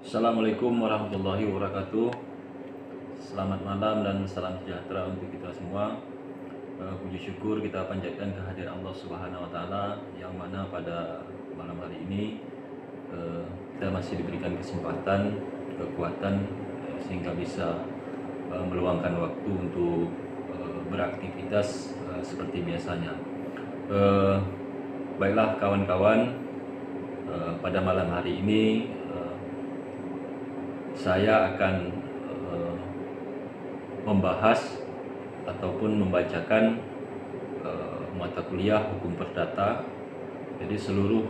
Assalamualaikum warahmatullahi wabarakatuh. Selamat malam dan salam sejahtera untuk kita semua. Puji syukur kita panjatkan kehadiran Allah Subhanahu wa taala yang mana pada malam hari ini kita masih diberikan kesempatan, kekuatan sehingga bisa meluangkan waktu untuk beraktivitas seperti biasanya. Baiklah kawan-kawan, pada malam hari ini saya akan membahas ataupun membacakan mata kuliah hukum perdata. Jadi seluruh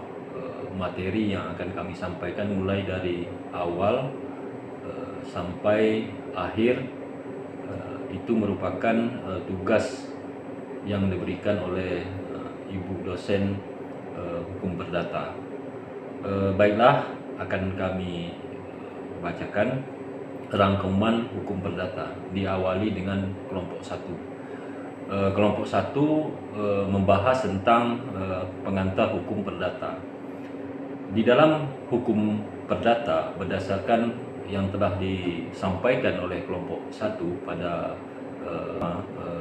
materi yang akan kami sampaikan mulai dari awal sampai akhir itu merupakan tugas yang diberikan oleh ibu dosen hukum perdata. Baiklah, akan kami bacakan rangkuman hukum perdata diawali dengan kelompok 1. Kelompok 1 membahas tentang pengantar hukum perdata. Di dalam hukum perdata berdasarkan yang telah disampaikan oleh kelompok 1 pada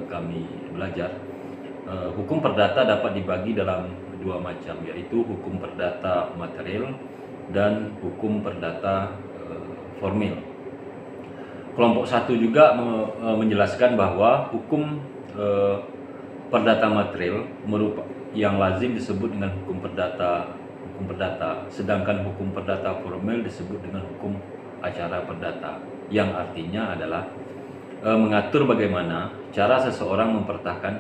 kami belajar, hukum perdata dapat dibagi dalam dua macam, yaitu hukum perdata material dan hukum perdata formil. Kelompok 1 juga menjelaskan bahwa hukum perdata material yang lazim disebut dengan hukum perdata, sedangkan hukum perdata formil disebut dengan hukum acara perdata, yang artinya adalah mengatur bagaimana cara seseorang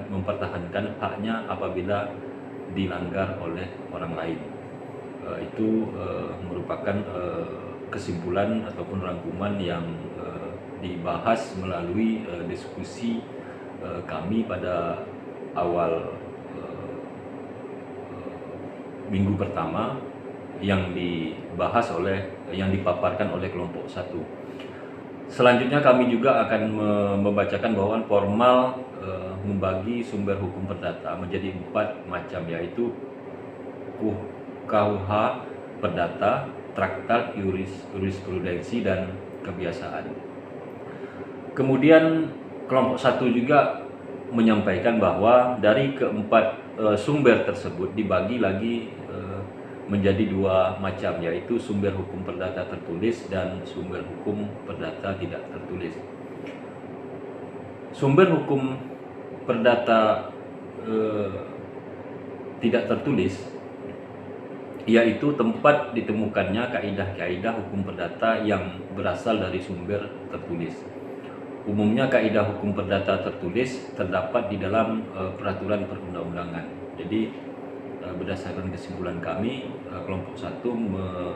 mempertahankan haknya apabila dilanggar oleh orang lain. Itu merupakan kesimpulan ataupun rangkuman yang dibahas melalui diskusi kami pada awal minggu pertama yang dipaparkan oleh kelompok 1. Selanjutnya kami juga akan membacakan bahwa formal membagi sumber hukum perdata menjadi 4 macam, yaitu KUH perdata, traktat, jurisprudensi, dan kebiasaan. Kemudian kelompok 1 juga menyampaikan bahwa dari keempat sumber tersebut dibagi lagi menjadi 2 macam, yaitu sumber hukum perdata tertulis dan sumber hukum perdata tidak tertulis. Sumber hukum perdata tidak tertulis yaitu tempat ditemukannya kaidah-kaidah hukum perdata yang berasal dari sumber tertulis. Umumnya kaidah hukum perdata tertulis terdapat di dalam peraturan perundang-undangan. Jadi berdasarkan kesimpulan kami, kelompok 1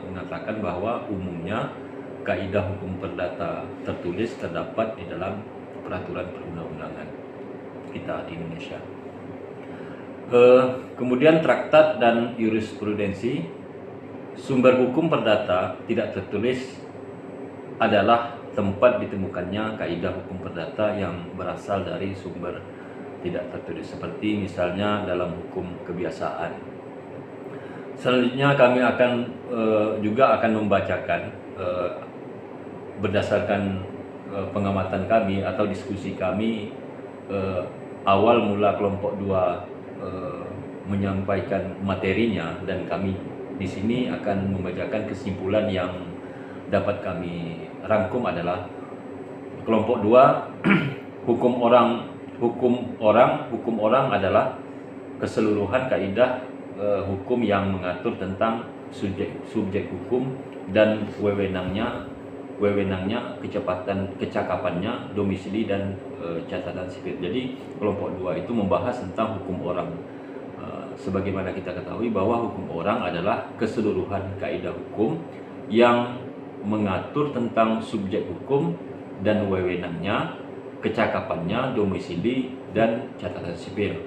mengatakan bahwa umumnya kaidah hukum perdata tertulis terdapat di dalam peraturan perundang-undangan kita di Indonesia. Kemudian traktat dan jurisprudensi. Sumber hukum perdata tidak tertulis adalah tempat ditemukannya kaidah hukum perdata yang berasal dari sumber tidak tertulis, seperti misalnya dalam hukum kebiasaan. Selanjutnya kami juga akan membacakan berdasarkan pengamatan kami atau diskusi kami awal mula kelompok 2 menyampaikan materinya, dan kami di sini akan membacakan kesimpulan yang dapat kami rangkum adalah kelompok 2 hukum orang adalah keseluruhan kaidah hukum yang mengatur tentang subjek hukum dan wewenangnya, kecakapannya, domisili, dan catatan sipil. Jadi kelompok 2 itu membahas tentang hukum orang. Sebagaimana kita ketahui bahwa hukum orang adalah keseluruhan kaidah hukum yang mengatur tentang subjek hukum dan wewenangnya, kecakapannya, domisili, dan catatan sipil.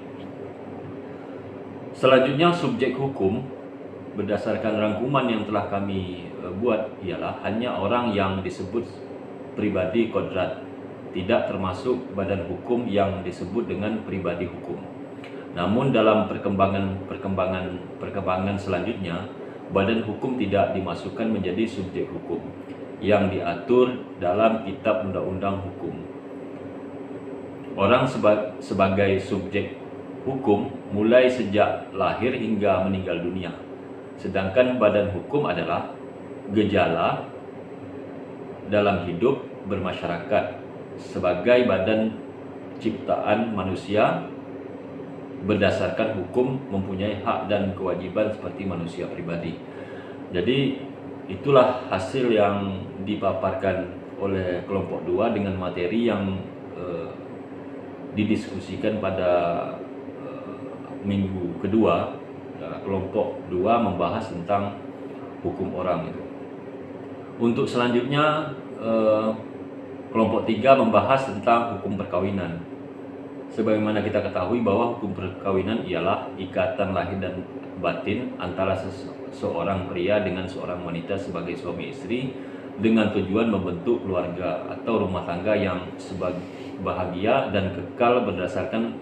Selanjutnya subjek hukum berdasarkan rangkuman yang telah kami buat ialah hanya orang yang disebut pribadi kodrat, tidak termasuk badan hukum yang disebut dengan pribadi hukum. Namun dalam perkembangan selanjutnya, badan hukum tidak dimasukkan menjadi subjek hukum. yang diatur dalam Kitab Undang-Undang Hukum. Orang sebagai subjek hukum mulai sejak lahir hingga meninggal dunia. Sedangkan badan hukum adalah gejala dalam hidup bermasyarakat sebagai badan ciptaan manusia berdasarkan hukum, mempunyai hak dan kewajiban seperti manusia pribadi. Jadi itulah hasil yang dipaparkan oleh kelompok 2 dengan materi yang didiskusikan pada minggu kedua. Kelompok 2 membahas tentang hukum orang itu. Untuk selanjutnya kelompok 3 membahas tentang hukum perkawinan. Sebagaimana kita ketahui bahwa hukum perkawinan ialah ikatan lahir dan batin antara seorang pria dengan seorang wanita sebagai suami istri dengan tujuan membentuk keluarga atau rumah tangga yang bahagia dan kekal berdasarkan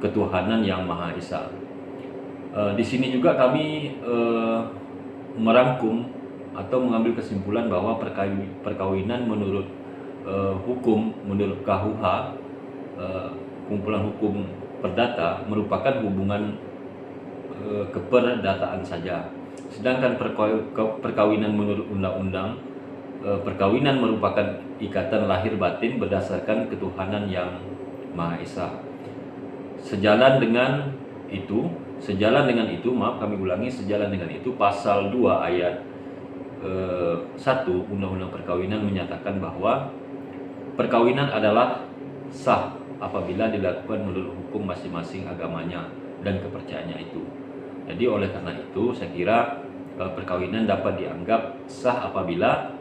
ketuhanan yang Maha Esa. Di sini juga kami merangkum atau mengambil kesimpulan bahwa perkawinan menurut hukum, menurut KUH, kumpulan hukum perdata, merupakan hubungan keperdataan saja. Sedangkan perkawinan menurut undang-undang, perkawinan merupakan ikatan lahir batin berdasarkan ketuhanan yang Maha Esa. Sejalan dengan itu, pasal 2 ayat 1 Undang-Undang Perkawinan menyatakan bahwa perkawinan adalah sah apabila dilakukan menurut hukum masing-masing agamanya dan kepercayaannya itu. Jadi oleh karena itu saya kira perkawinan dapat dianggap sah apabila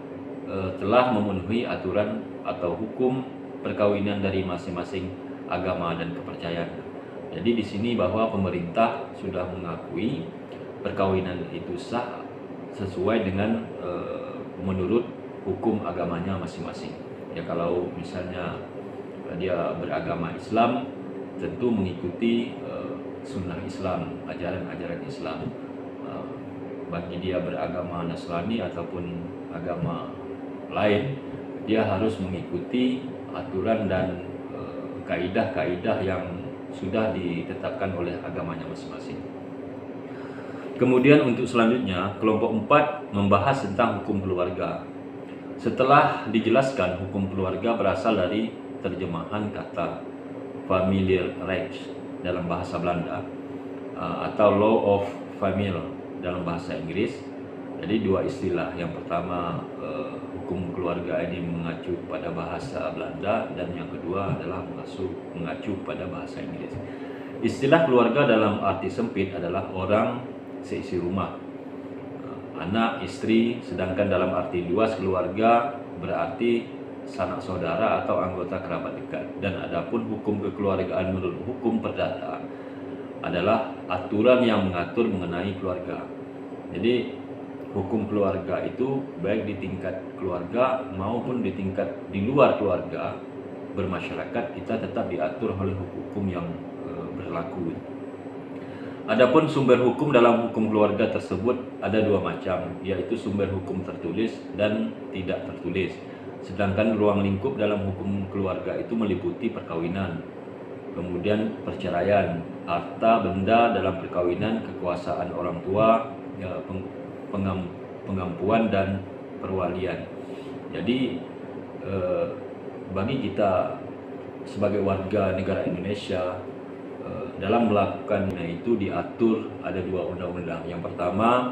telah memenuhi aturan atau hukum perkawinan dari masing-masing agama dan kepercayaan. Jadi di sini bahwa pemerintah sudah mengakui perkawinan itu sah sesuai dengan menurut hukum agamanya masing-masing. Ya kalau misalnya dia beragama Islam, tentu mengikuti sunnah Islam, ajaran-ajaran Islam. Bagi dia beragama Nasrani ataupun agama lain, dia harus mengikuti aturan dan kaidah-kaidah yang sudah ditetapkan oleh agamanya masing-masing. Kemudian untuk selanjutnya, kelompok 4 membahas tentang hukum keluarga. Setelah dijelaskan hukum keluarga berasal dari terjemahan kata familierecht dalam bahasa Belanda atau law of family dalam bahasa Inggris. Jadi dua istilah. Yang pertama hukum keluarga ini mengacu pada bahasa Belanda dan yang kedua adalah mengacu pada bahasa Inggris. Istilah keluarga dalam arti sempit adalah orang seisi rumah, anak, istri, sedangkan dalam arti luas keluarga berarti sanak saudara atau anggota kerabat dekat. Dan adapun hukum kekeluargaan menurut hukum perdata adalah aturan yang mengatur mengenai keluarga. Jadi hukum keluarga itu baik di tingkat keluarga maupun di tingkat di luar keluarga bermasyarakat, kita tetap diatur oleh hukum yang berlaku. Adapun sumber hukum dalam hukum keluarga tersebut ada dua macam, yaitu sumber hukum tertulis dan tidak tertulis. Sedangkan ruang lingkup dalam hukum keluarga itu meliputi perkawinan, kemudian perceraian, harta benda dalam perkawinan, kekuasaan orang tua, pengampuan dan perwalian. Jadi bagi kita sebagai warga negara Indonesia, dalam melakukan itu diatur ada dua undang-undang. Yang pertama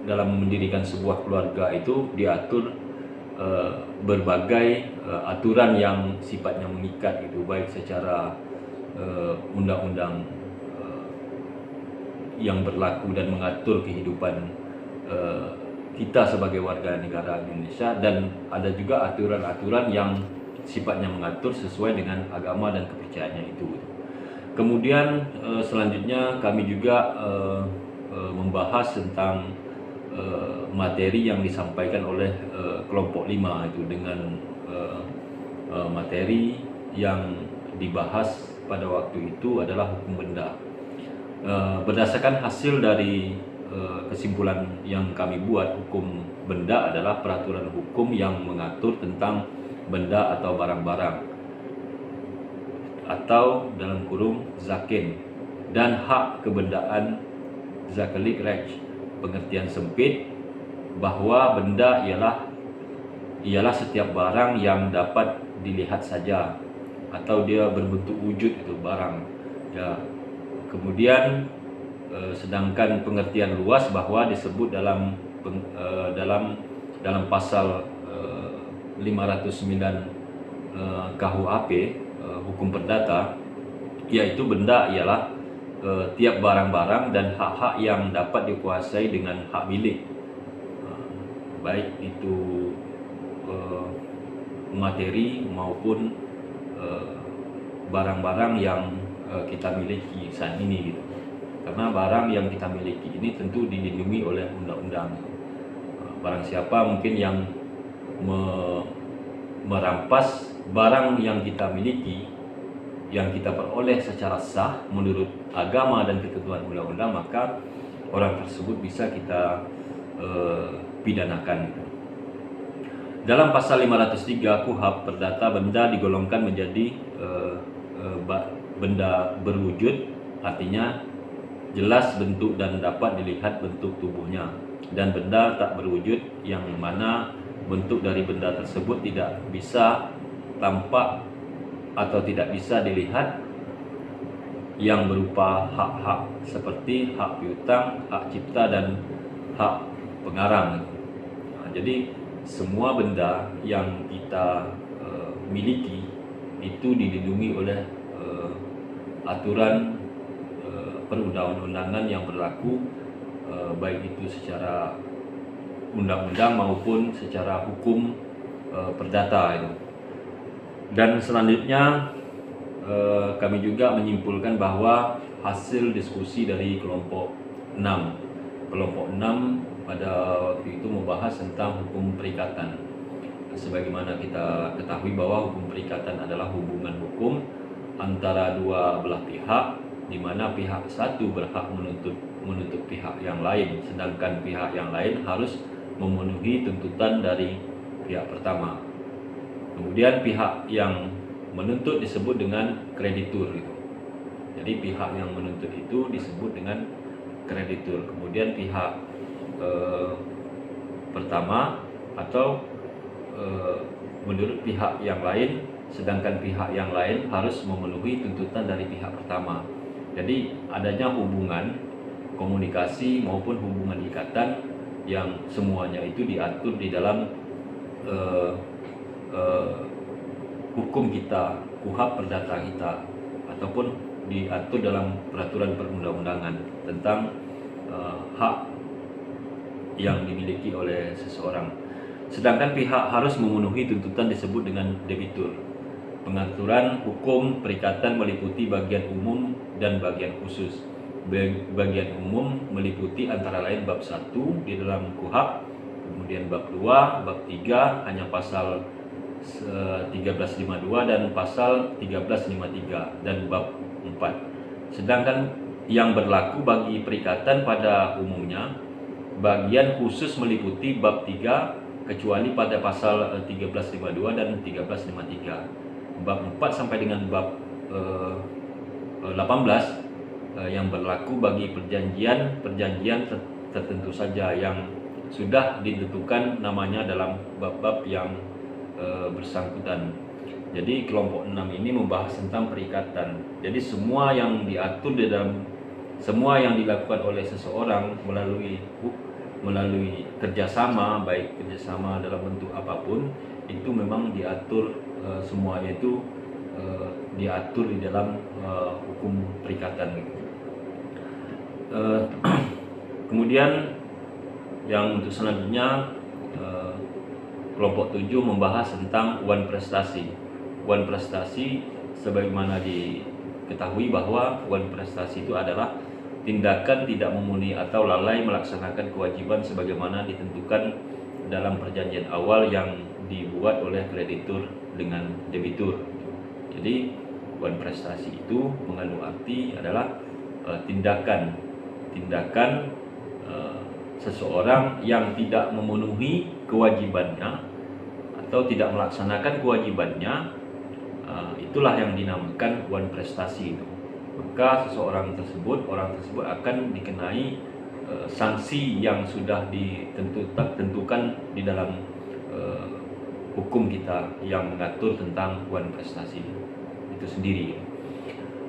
dalam mendirikan sebuah keluarga itu diatur berbagai aturan yang sifatnya mengikat, itu baik secara undang-undang yang berlaku dan mengatur kehidupan kita sebagai warga negara Indonesia, dan ada juga aturan-aturan yang sifatnya mengatur sesuai dengan agama dan kepercayaannya itu. Kemudian selanjutnya kami juga membahas tentang materi yang disampaikan oleh kelompok 5 itu dengan materi yang dibahas pada waktu itu adalah hukum benda. Berdasarkan hasil dari kesimpulan yang kami buat, hukum benda adalah peraturan hukum yang mengatur tentang benda atau barang-barang atau dalam kurung zaken dan hak kebendaan zakalik recht. Pengertian sempit bahwa benda ialah setiap barang yang dapat dilihat saja atau dia berbentuk wujud, itu barang ya. Kemudian sedangkan pengertian luas bahwa disebut dalam pasal 509 KUHP hukum perdata, yaitu benda ialah tiap barang-barang dan hak-hak yang dapat dikuasai dengan hak milik, baik itu materi maupun barang-barang yang kita miliki saat ini gitu. Karena barang yang kita miliki ini tentu dilindungi oleh undang-undang. Barang siapa mungkin yang merampas barang yang kita miliki, yang kita peroleh secara sah menurut agama dan ketentuan undang-undang, maka orang tersebut bisa kita pidanakan. Dalam pasal 503 KUHP Perdata, benda digolongkan menjadi benda berwujud, artinya jelas bentuk dan dapat dilihat bentuk tubuhnya, dan benda tak berwujud yang mana bentuk dari benda tersebut tidak bisa tampak atau tidak bisa dilihat, yang berupa hak-hak seperti hak piutang, hak cipta, dan hak pengarang. Jadi semua benda yang kita miliki itu dilindungi oleh aturan perundang-undangan yang berlaku, baik itu secara undang-undang maupun secara hukum perdata itu. Dan selanjutnya kami juga menyimpulkan bahwa hasil diskusi dari kelompok 6 pada waktu itu membahas tentang hukum perikatan. Sebagaimana kita ketahui bahwa hukum perikatan adalah hubungan hukum antara dua belah pihak, di mana pihak satu berhak menuntut pihak yang lain, sedangkan pihak yang lain harus memenuhi tuntutan dari pihak pertama. Kemudian pihak yang menuntut disebut dengan kreditur gitu. Jadi pihak yang menuntut itu disebut dengan kreditur. Kemudian pihak pertama atau menurut pihak yang lain, sedangkan pihak yang lain harus memenuhi tuntutan dari pihak pertama. Jadi adanya hubungan komunikasi maupun hubungan ikatan yang semuanya itu diatur di dalam hukum kita, KUHP Perdata kita, ataupun diatur dalam peraturan perundang-undangan tentang hak yang dimiliki oleh seseorang. Sedangkan pihak harus memenuhi tuntutan disebut dengan debitur. Pengaturan hukum perikatan meliputi bagian umum dan bagian khusus. Bagian umum meliputi antara lain bab 1 di dalam KUHP, kemudian bab 2, bab 3 hanya pasal 1352 dan pasal 1353 dan bab 4. Sedangkan yang berlaku bagi perikatan pada umumnya, bagian khusus meliputi bab 3 kecuali pada pasal 1352 dan 1353. Bab 4 sampai dengan bab 18 yang berlaku bagi perjanjian tertentu saja yang sudah ditentukan namanya dalam bab-bab yang bersangkutan. Jadi kelompok 6 ini membahas tentang perikatan. Jadi semua yang diatur di dalam, semua yang dilakukan oleh seseorang melalui kerjasama, baik kerjasama dalam bentuk apapun, itu memang diatur, semuanya itu diatur di dalam hukum perikatan. Kemudian yang untuk selanjutnya, kelompok 7 membahas tentang wan prestasi. Wan prestasi sebagaimana diketahui bahwa wan prestasi itu adalah tindakan tidak memenuhi atau lalai melaksanakan kewajiban sebagaimana ditentukan dalam perjanjian awal yang dibuat oleh kreditur dengan debitur. Jadi wan prestasi itu mengandung arti adalah tindakan seseorang yang tidak memenuhi kewajibannya atau tidak melaksanakan kewajibannya, itulah yang dinamakan wan prestasi itu. Maka orang tersebut akan dikenai sanksi yang sudah ditentukan di dalam hukum kita yang mengatur tentang wan prestasi itu sendiri.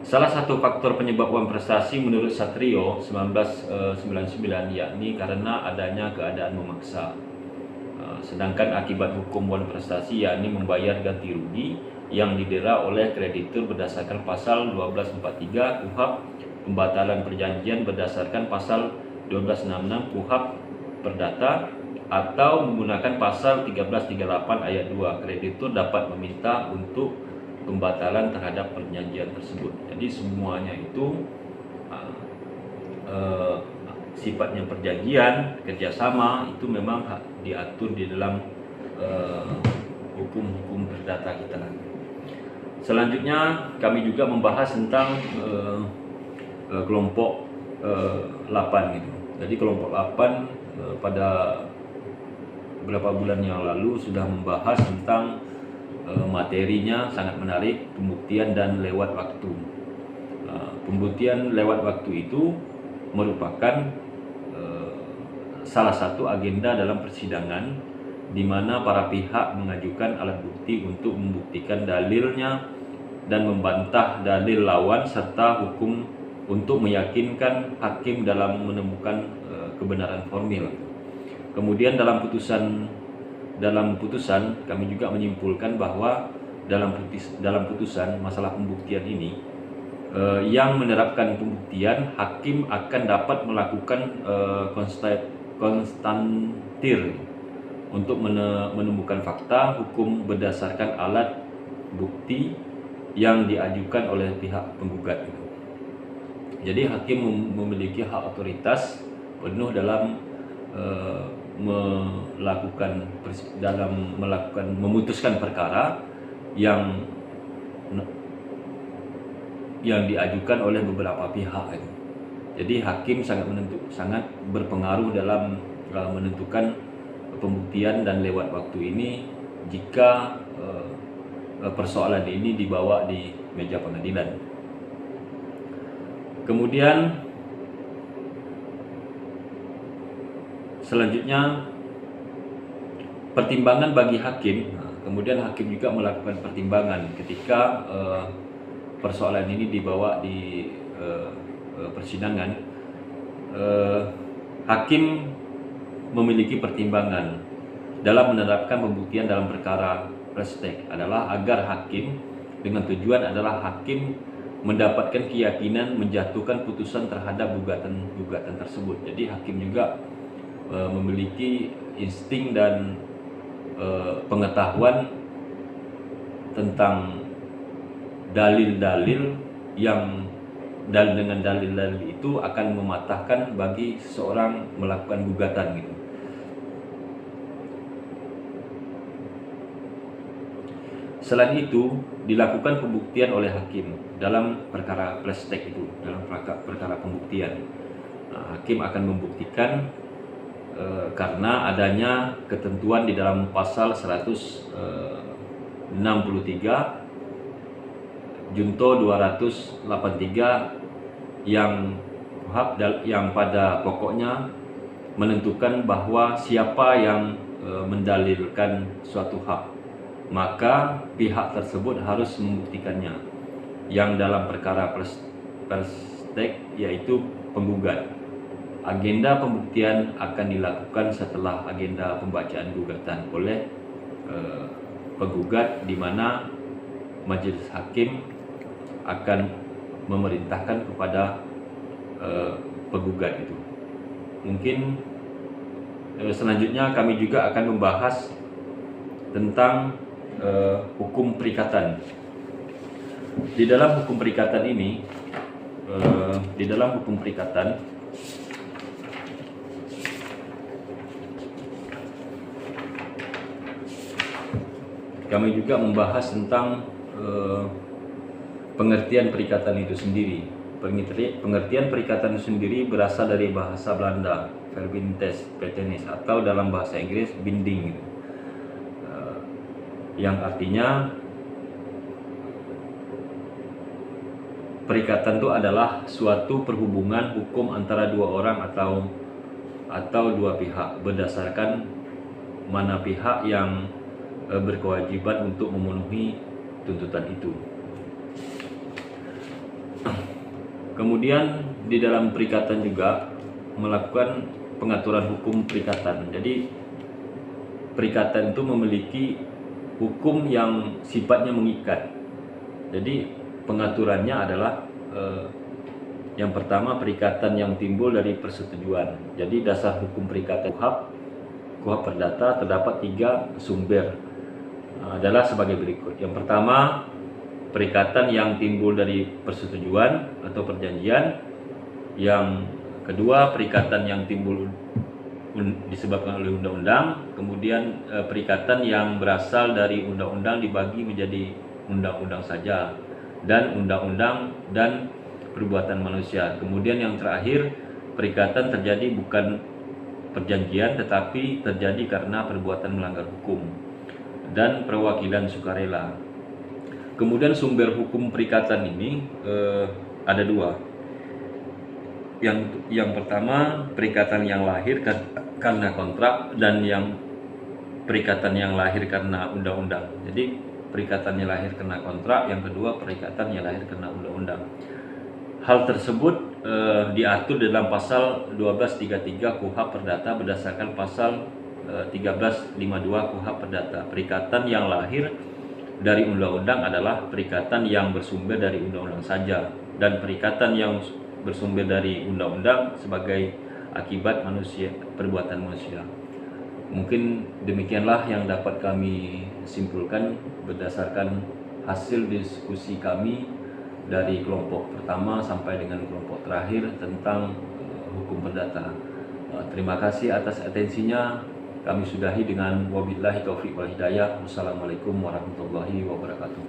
Salah satu faktor penyebab wan prestasi menurut Satrio 1999 yakni karena adanya keadaan memaksa. Sedangkan akibat hukum wan prestasi yakni membayar ganti rugi yang didera oleh kreditur berdasarkan pasal 1243 KUHP, pembatalan perjanjian berdasarkan pasal 1266 KUHP Perdata, atau menggunakan pasal 1338 ayat 2, kreditur dapat meminta untuk pembatalan terhadap perjanjian tersebut. Jadi semuanya itu sifatnya perjanjian kerjasama itu memang diatur di dalam hukum-hukum perdata kita. Selanjutnya kami juga membahas tentang kelompok 8 gitu. Jadi kelompok 8 pada beberapa bulan yang lalu sudah membahas tentang materinya sangat menarik, pembuktian dan lewat waktu. Pembuktian lewat waktu itu merupakan salah satu agenda dalam persidangan di mana para pihak mengajukan alat bukti untuk membuktikan dalilnya dan membantah dalil lawan serta hukum untuk meyakinkan hakim dalam menemukan kebenaran formil. Kemudian dalam putusan kami juga menyimpulkan bahwa dalam putusan masalah pembuktian ini yang menerapkan pembuktian, hakim akan dapat melakukan konstantir untuk menemukan fakta hukum berdasarkan alat bukti yang diajukan oleh pihak penggugat. Jadi hakim memiliki hak otoritas penuh dalam memutuskan perkara yang diajukan oleh beberapa pihak. Jadi hakim sangat berpengaruh dalam menentukan pembuktian dan lewat waktu ini jika persoalan ini dibawa di meja pengadilan. Kemudian selanjutnya pertimbangan bagi hakim. Kemudian hakim juga melakukan pertimbangan ketika persoalan ini dibawa di persidangan. Hakim memiliki pertimbangan dalam menerapkan pembuktian dalam perkara prestek adalah agar hakim dengan tujuan adalah hakim mendapatkan keyakinan menjatuhkan putusan terhadap gugatan tersebut. Jadi hakim juga memiliki insting dan pengetahuan tentang dalil-dalil yang dengan dalil-dalil itu akan mematahkan bagi seseorang melakukan gugatan gitu. Selain itu, dilakukan pembuktian oleh hakim dalam perkara prestek itu, dalam perkara pembuktian. Hakim akan membuktikan karena adanya ketentuan di dalam pasal 163 Junto 283 yang pada pokoknya menentukan bahwa siapa yang mendalilkan suatu hak, maka pihak tersebut harus membuktikannya. Yang dalam perkara prestek yaitu penggugat. Agenda pembuktian akan dilakukan setelah agenda pembacaan gugatan oleh penggugat, di mana majelis hakim akan memerintahkan kepada penggugat itu. Mungkin selanjutnya kami juga akan membahas tentang hukum perikatan. Di dalam hukum perikatan ini, kami juga membahas tentang pengertian perikatan itu sendiri. Pengertian perikatan itu sendiri berasal dari bahasa Belanda verbintes petenis, atau dalam bahasa Inggris binding gitu. Yang artinya perikatan itu adalah suatu perhubungan hukum antara dua orang atau dua pihak berdasarkan mana pihak yang berkewajiban untuk memenuhi tuntutan itu. Kemudian di dalam perikatan juga melakukan pengaturan hukum perikatan. Jadi perikatan itu memiliki hukum yang sifatnya mengikat. Jadi pengaturannya adalah yang pertama, perikatan yang timbul dari persetujuan. Jadi dasar hukum perikatan KUHP Perdata terdapat 3 sumber, adalah sebagai berikut. Yang pertama, perikatan yang timbul dari persetujuan atau perjanjian. Yang kedua, perikatan yang timbul disebabkan oleh undang-undang. Kemudian perikatan yang berasal dari undang-undang dibagi menjadi undang-undang saja dan undang-undang dan perbuatan manusia. Kemudian yang terakhir, perikatan terjadi bukan perjanjian tetapi terjadi karena perbuatan melanggar hukum dan perwakilan sukarela. Kemudian sumber hukum perikatan ini ada 2. Yang pertama, perikatan yang lahir karena kontrak, dan yang perikatan yang lahir karena undang-undang. Jadi perikatannya lahir karena kontrak, yang kedua perikatannya lahir karena undang-undang. Hal tersebut diatur dalam pasal 1233 KUHP Perdata berdasarkan pasal 1352 KUHP Perdata. Perikatan yang lahir dari undang-undang adalah perikatan yang bersumber dari undang-undang saja, dan perikatan yang bersumber dari undang-undang sebagai akibat perbuatan manusia. Mungkin demikianlah yang dapat kami simpulkan berdasarkan hasil diskusi kami dari kelompok pertama sampai dengan kelompok terakhir tentang hukum perdata. Terima kasih atas atensinya. Kami sudahi dengan wabillahi taufiq wal hidayah. Wassalamualaikum warahmatullahi wabarakatuh.